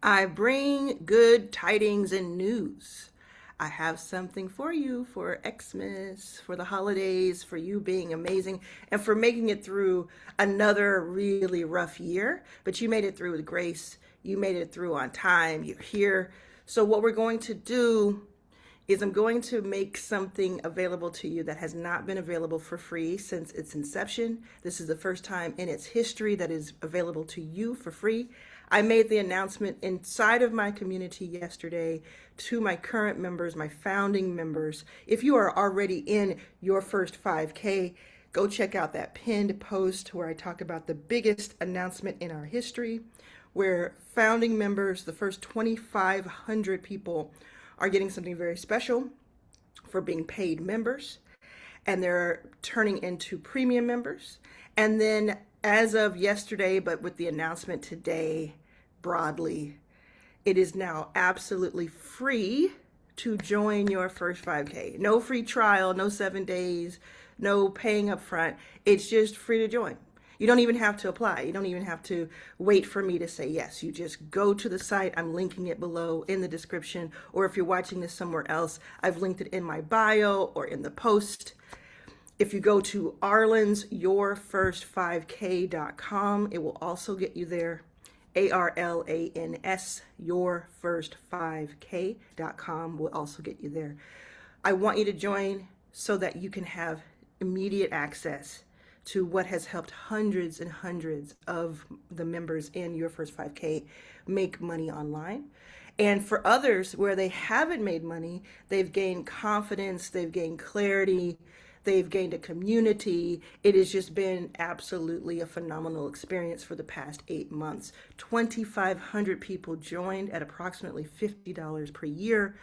I bring good tidings and news. I have something for you for Xmas, for the holidays, for you being amazing, and for making it through another really rough year. But you made it through with grace. You made it through on time. You're here. So, what we're going to do is I'm going to make something available to you that has not been available for free since its inception. This is the first time in its history that is available to you for free. I made the announcement inside of my community yesterday to my current members, my founding members. If you are already in your first 5K, go check out that pinned post where I talk about the biggest announcement in our history, where founding members, the first 2,500 people, are getting something very special for being paid members, and they're turning into premium members. And then as of yesterday, but with the announcement today broadly, it is now absolutely free to join your first 5K. No free trial, no 7 days, no paying up front. It's just free to join. You don't even have to apply. You don't even have to wait for me to say yes. You just go to the site. I'm linking it below in the description. Or if you're watching this somewhere else, I've linked it in my bio or in the post. If you go to Arlan's yourfirst5k.com, it will also get you there. ARLANS yourfirst5k.com will also get you there. I want you to join so that you can have immediate access to what has helped hundreds and hundreds of the members in Your First 5K make money online. And for others where they haven't made money, they've gained confidence, they've gained clarity, they've gained a community. It has just been absolutely a phenomenal experience for the past 8 months. 2,500 people joined at approximately $50 per year.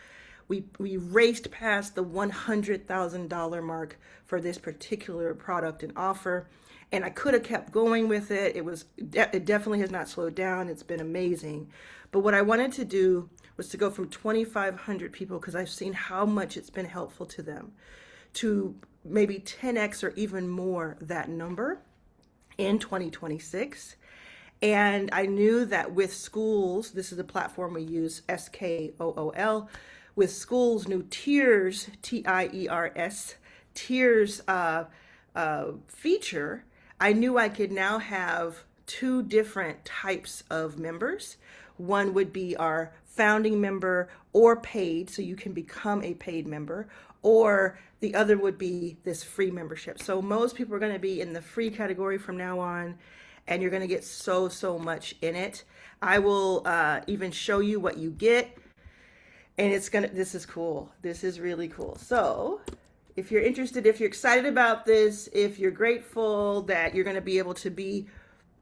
We raced past the $100,000 mark for this particular product and offer, and I could have kept going with it. It definitely has not slowed down. It's been amazing. But what I wanted to do was to go from 2,500 people, because I've seen how much it's been helpful to them, to maybe 10x or even more that number in 2026. And I knew that with schools, this is the platform we use, SKOOL, with schools' new tiers, TIERS, tiers feature, I knew I could now have 2 different types of members. One would be our founding member or paid, so you can become a paid member, or the other would be this free membership. So most people are going to be in the free category from now on, and you're going to get so much in it. I will even show you what you get. And this is cool. This is really cool. So if you're interested, if you're excited about this, if you're grateful that you're going to be able to be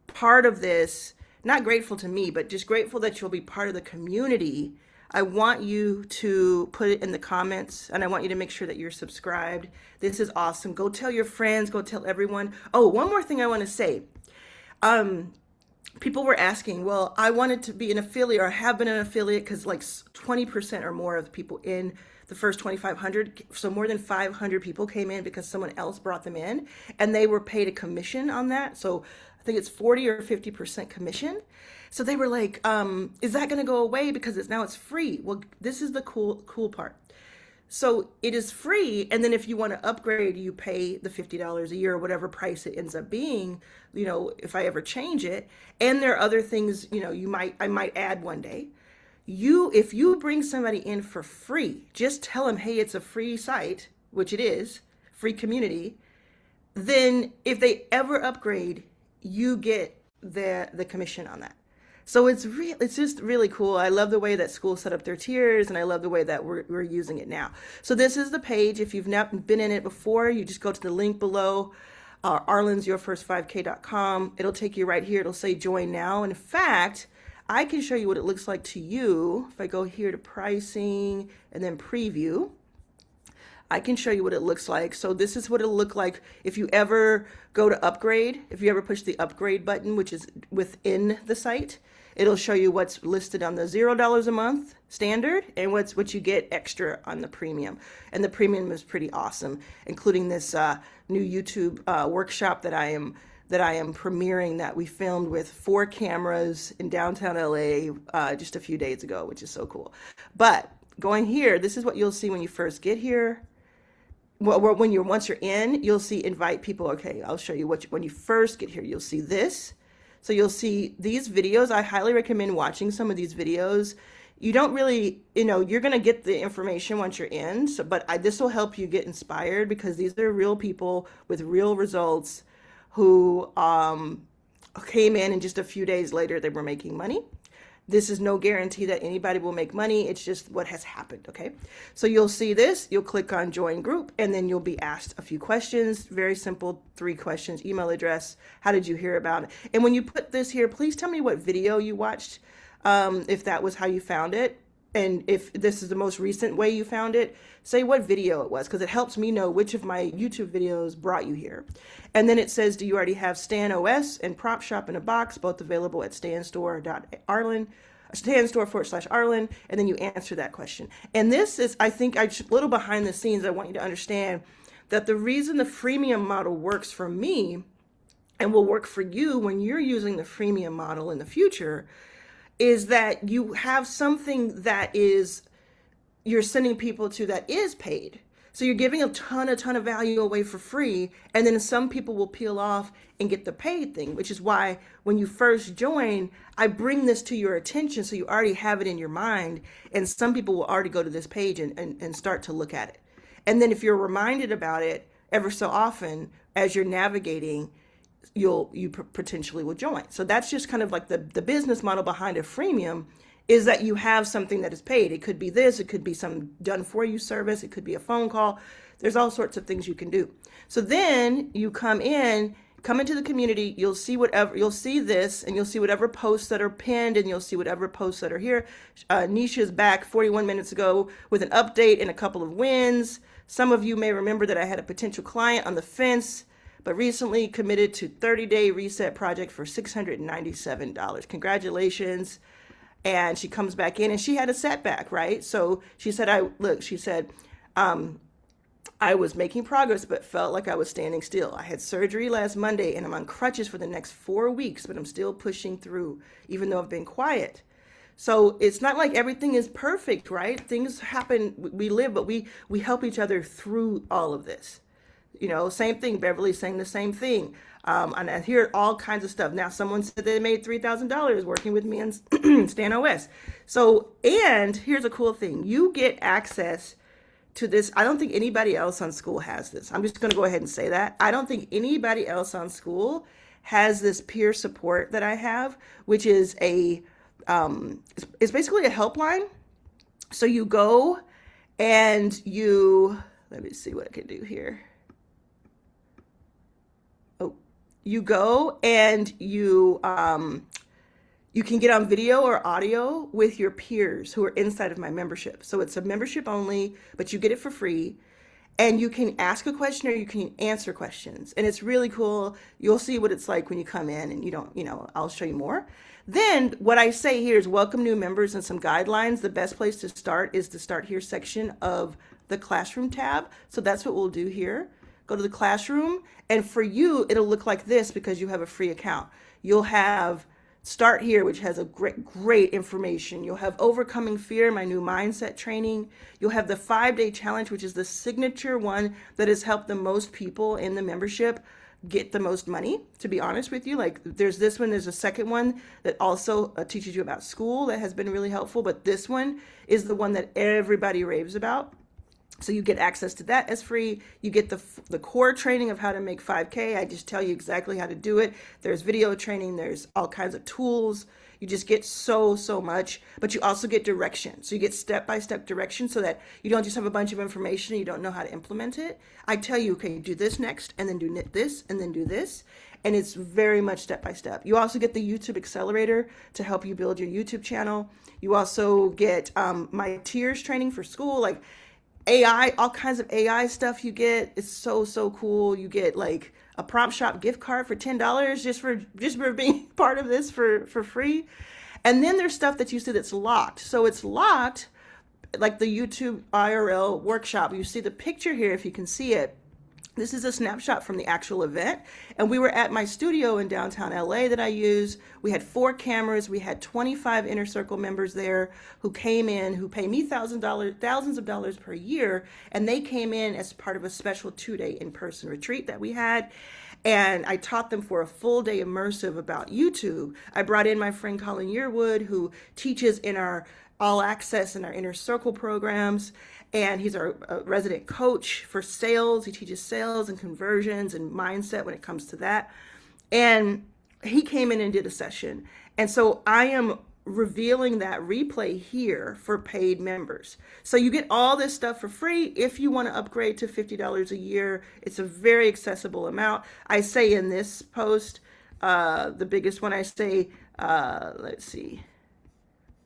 part of this, not grateful to me, but just grateful that you'll be part of the community, I want you to put it in the comments, and I want you to make sure that you're subscribed. This is awesome. Go tell your friends, go tell everyone. Oh, one more thing I want to say. People were asking, well, I wanted to be an affiliate, or have been an affiliate, because like 20% or more of the people in the first 2,500, so more than 500 people came in because someone else brought them in, and they were paid a commission on that. So I think it's 40 or 50% commission. So they were like, is that going to go away because it's free? Well, this is the cool part. So it is free, and then if you want to upgrade, you pay the $50 a year or whatever price it ends up being, if I ever change it. And there are other things, I might add one day. If you bring somebody in for free, just tell them, hey, it's a free site, which it is, free community. Then if they ever upgrade, you get the commission on that. So it's just really cool. I love the way that schools set up their tiers, and I love the way that we're using it now. So this is the page. If you've not been in it before, you just go to the link below, Arlan's yourfirst5k.com. It'll take you right here. It'll say join now. And in fact, I can show you what it looks like to you. If I go here to pricing and then preview, I can show you what it looks like. So this is what it'll look like if you ever go to upgrade, if you ever push the upgrade button, which is within the site. It'll show you what's listed on the $0 a month standard and what you get extra on the premium. And the premium is pretty awesome, including this new YouTube workshop that that I am premiering that we filmed with 4 cameras in downtown LA just a few days ago, which is so cool. But going here, this is what you'll see when you first get here. Well, when you're once you're in, you'll see invite people. Okay, I'll show you when you first get here. You'll see this. So you'll see these videos. I highly recommend watching some of these videos. You don't really, you're going to get the information once you're in. So, but this will help you get inspired because these are real people with real results who came in and just a few days later they were making money. This is no guarantee that anybody will make money. It's just what has happened, okay? So you'll see this, you'll click on join group, and then you'll be asked a few questions, very simple 3 questions, email address, how did you hear about it? And when you put this here, please tell me what video you watched, if that was how you found it. And if this is the most recent way you found it, say what video it was, because it helps me know which of my YouTube videos brought you here. And then it says, do you already have Stan OS and Prop Shop in a box, both available at stanstore.arlan, stanstore/Arlan, and then you answer that question. And this is, I think, a little behind the scenes. I want you to understand that the reason the freemium model works for me and will work for you when you're using the freemium model in the future is that you have something that is you're sending people to that is paid. So you're giving a ton of value away for free, and then some people will peel off and get the paid thing, which is why when you first join, I bring this to your attention so you already have it in your mind, and some people will already go to this page and start to look at it. And then if you're reminded about it ever so often as you're navigating, you potentially will join. So that's just kind of like the business model behind a freemium is that you have something that is paid. It could be this, it could be some done for you service, it could be a phone call. There's all sorts of things you can do. So then you come into the community, you'll see this, and you'll see whatever posts that are pinned, and you'll see whatever posts that are here. Nisha's back 41 minutes ago with an update and a couple of wins. Some of you may remember that I had a potential client on the fence, but recently committed to 30-day reset project for $697. Congratulations. And she comes back in and she had a setback, right? So she said, I was making progress, but felt like I was standing still. I had surgery last Monday and I'm on crutches for the next 4 weeks, but I'm still pushing through, even though I've been quiet. So it's not like everything is perfect, right? Things happen, we live, but we help each other through all of this. Same thing, Beverly's saying the same thing. And I hear all kinds of stuff. Now, someone said they made $3,000 working with me in Stan OS. So, and here's a cool thing. You get access to this. I don't think anybody else on school has this. I'm just going to go ahead and say that. I don't think anybody else on school has this peer support that I have, which is it's basically a helpline. So you go and let me see what I can do here. You go and you can get on video or audio with your peers who are inside of my membership. So it's a membership only, but you get it for free. And you can ask a question or you can answer questions. And it's really cool. You'll see what it's like when you come in and I'll show you more. Then what I say here is welcome new members and some guidelines. The best place to start is the Start Here section of the Classroom tab. So that's what we'll do here. Go to the Classroom, and for you, it'll look like this because you have a free account. You'll have Start Here, which has a great information. You'll have Overcoming Fear, my new mindset training. You'll have the 5-day challenge, which is the signature one that has helped the most people in the membership get the most money, to be honest with you. Like there's this one, there's a second one that also teaches you about school that has been really helpful, but this one is the one that everybody raves about. So you get access to that as free. You get the core training of how to make 5K. I just tell you exactly how to do it. There's video training. There's all kinds of tools. You just get so much, but you also get direction. So you get step-by-step direction so that you don't just have a bunch of information and you don't know how to implement it. I tell you, okay, do this next, and then do this, and then do this. And it's very much step-by-step. You also get the YouTube Accelerator to help you build your YouTube channel. You also get my tiers training for school, like AI, all kinds of AI stuff you get. It's so cool. You get like a Prop Shop gift card for $10 just for being part of this for free. And then there's stuff that you see that's locked. So it's locked, like the YouTube IRL workshop. You see the picture here if you can see it. This is a snapshot from the actual event. And we were at my studio in downtown LA that I use. We had 4 cameras. We had 25 Inner Circle members there who came in, who pay me thousands of dollars per year. And they came in as part of a special 2-day in-person retreat that we had. And I taught them for a full day immersive about YouTube. I brought in my friend Colin Yearwood, who teaches in our All Access and our Inner Circle programs. And he's our resident coach for sales. He teaches sales and conversions and mindset when it comes to that. And he came in and did a session. And so I am revealing that replay here for paid members. So you get all this stuff for free. If you want to upgrade to $50 a year, it's a very accessible amount. I say in this post, the biggest one I say, let's see,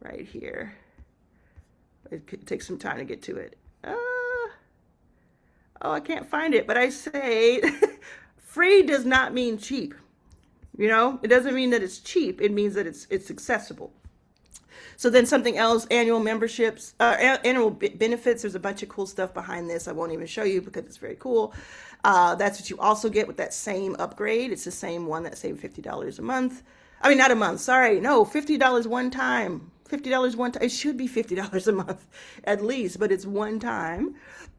right here. It could take some time to get to it. Oh, I can't find it. But I say free does not mean cheap. You know, it doesn't mean that it's cheap. It means that it's accessible. So then something else, annual memberships, annual benefits. There's a bunch of cool stuff behind this. I won't even show you because it's very cool. That's what you also get with that same upgrade. It's the same one, that same $50 a month. I mean, not a month, sorry. No, $50 one time. $50 one time. It should be $50 a month at least, but it's one time.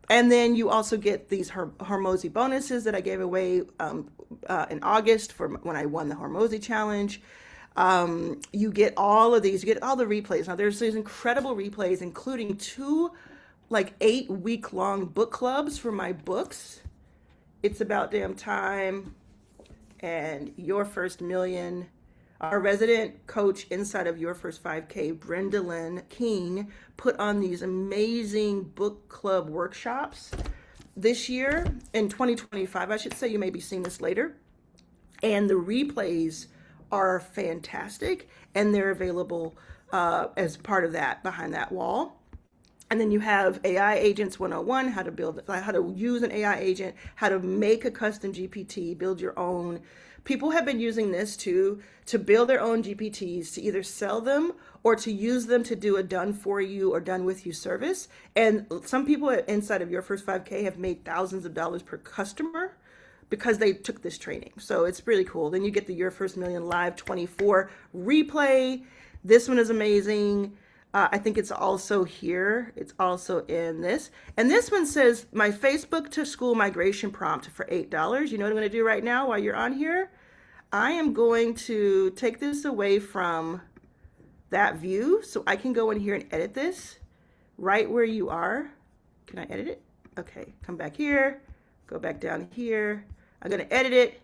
And then you also get these Hormozy bonuses that I gave away in August for when I won the Hormozy challenge. You get all of these, you get all the replays. Now there's these incredible replays, including 2 like 8-week-long book clubs for my books. It's About Damn Time and Your First Million. Our resident coach inside of Your First 5K, Brendalyn King, put on these amazing book club workshops this year, in 2025, I should say. You may be seeing this later. And the replays are fantastic, and they're available as part of that behind that wall. And then you have AI Agents 101, how to use an AI agent, how to make a custom GPT, build your own. People have been using this to build their own GPTs, to either sell them or to use them to do a done for you or done with you service. And some people inside of Your First 5K have made thousands of dollars per customer because they took this training. So it's really cool. Then you get the Your First Million Live 24 replay. This one is amazing. I think it's also here. It's also in this. And this one says, my Facebook to school migration prompt for $8. You know what I'm going to do right now while you're on here? I am going to take this away from that view so I can go in here and edit this right where you are. Can I edit it? Okay, come back here, go back down here. I'm going to edit it.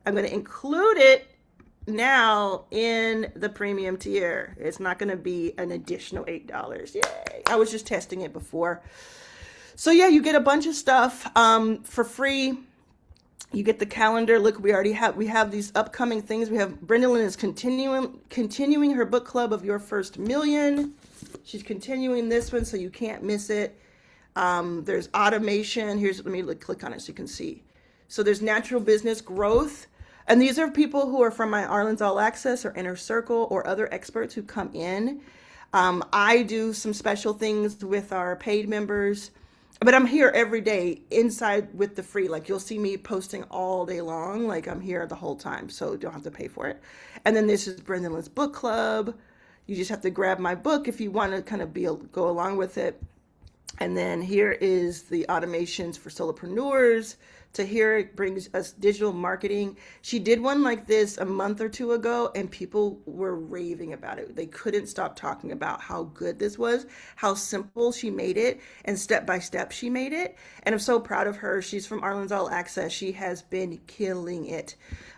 I'm going to include it now in the premium tier. It's not going to be an additional $8. Yay. I was just testing it before. So yeah, you get a bunch of stuff for free. You get the calendar. Look, we have these upcoming things. We have Brendalyn is continuing her book club of Your First Million. She's continuing this one, so you can't miss it. There's automation. Let me click on it so you can see. So there's natural business growth. And these are people who are from my Arlan's All Access or Inner Circle or other experts who come in. I do some special things with our paid members, but I'm here every day inside with the free. Like you'll see me posting all day long. Like I'm here the whole time, so you don't have to pay for it. And then this is Brendalyn's book club. You just have to grab my book if you want to kind of go along with it. And then here is the automations for solopreneurs. To here, it brings us digital marketing. She did one like this a month or 2 ago, and people were raving about it. They couldn't stop talking about how good this was, how simple she made it, and step by step she made it. And I'm so proud of her. She's from Arlan's All Access. She has been killing it.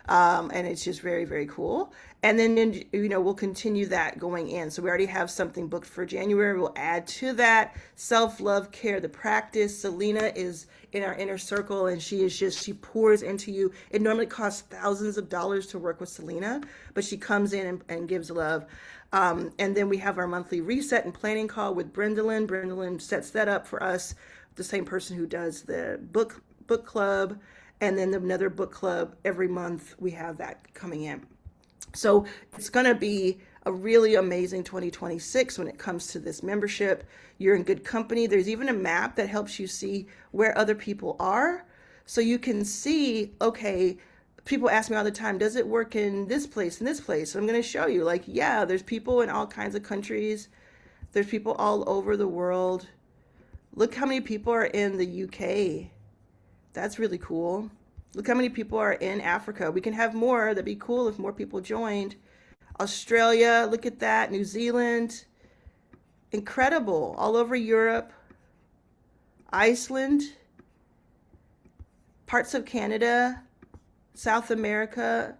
And it's just very, very cool. And then, we'll continue that going in. So we already have something booked for January. We'll add to that self-love care, the practice. Selena is in our Inner Circle, and she pours into you. It normally costs thousands of dollars to work with Selena, but she comes in and gives love. And then we have our monthly reset and planning call with Brendalyn. Brendalyn sets that up for us, the same person who does the book club. And then another book club every month. We have that coming in. So it's going to be a really amazing 2026 when it comes to this membership. You're in good company. There's even a map that helps you see where other people are. So you can see, okay, people ask me all the time, does it work in this place and this place? So I'm going to show you, like, yeah, there's people in all kinds of countries. There's people all over the world. Look how many people are in the UK. That's really cool. Look how many people are in Africa. We can have more. That'd be cool if more people joined. Australia, look at that. New Zealand. Incredible. All over Europe. Iceland. Parts of Canada. South America.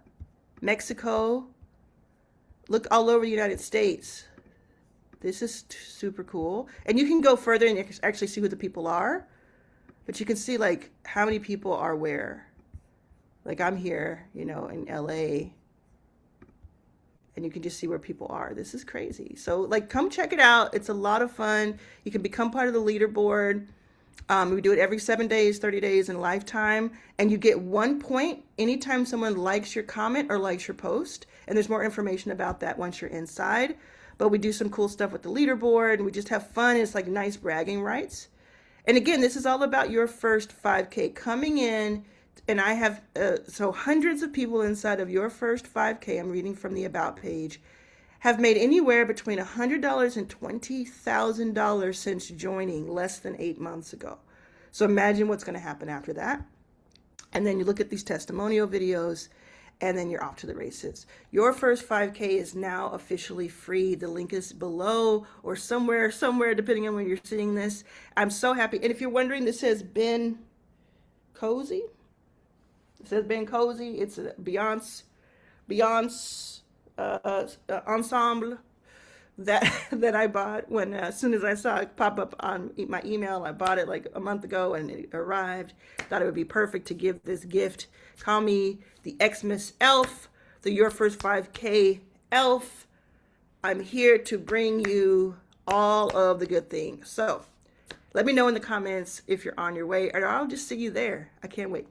Mexico. Look all over the United States. This is super cool. And you can go further and actually see who the people are. But you can see, like, how many people are where. Like, I'm here, you know, in LA. And you can just see where people are. This is crazy. So, like, come check it out. It's a lot of fun. You can become part of the leaderboard. We do it every 7 days, 30 days, and lifetime. And you get 1 point anytime someone likes your comment or likes your post. And there's more information about that once you're inside. But we do some cool stuff with the leaderboard, and we just have fun. It's like nice bragging rights. And again, this is all about your first 5K coming in. And I have so hundreds of people inside of your first 5K, I'm reading from the About page, have made anywhere between $100 and $20,000 since joining less than 8 months ago. So imagine what's going to happen after that. And then you look at these testimonial videos, and then you're off to the races. Your first 5K is now officially free. The link is below or somewhere, depending on when you're seeing this. I'm so happy. And if you're wondering, this says Ben Cozy. It says Ben Cozy. It's a Beyonce ensemble that I bought when as soon as I saw it pop up on my email. I bought it like a month ago and it arrived. Thought it would be perfect to give this gift. Call me the Xmas elf, the Your First 5K elf. I'm here to bring you all of the good things. So let me know in the comments if you're on your way, or I'll just see you there. I can't wait.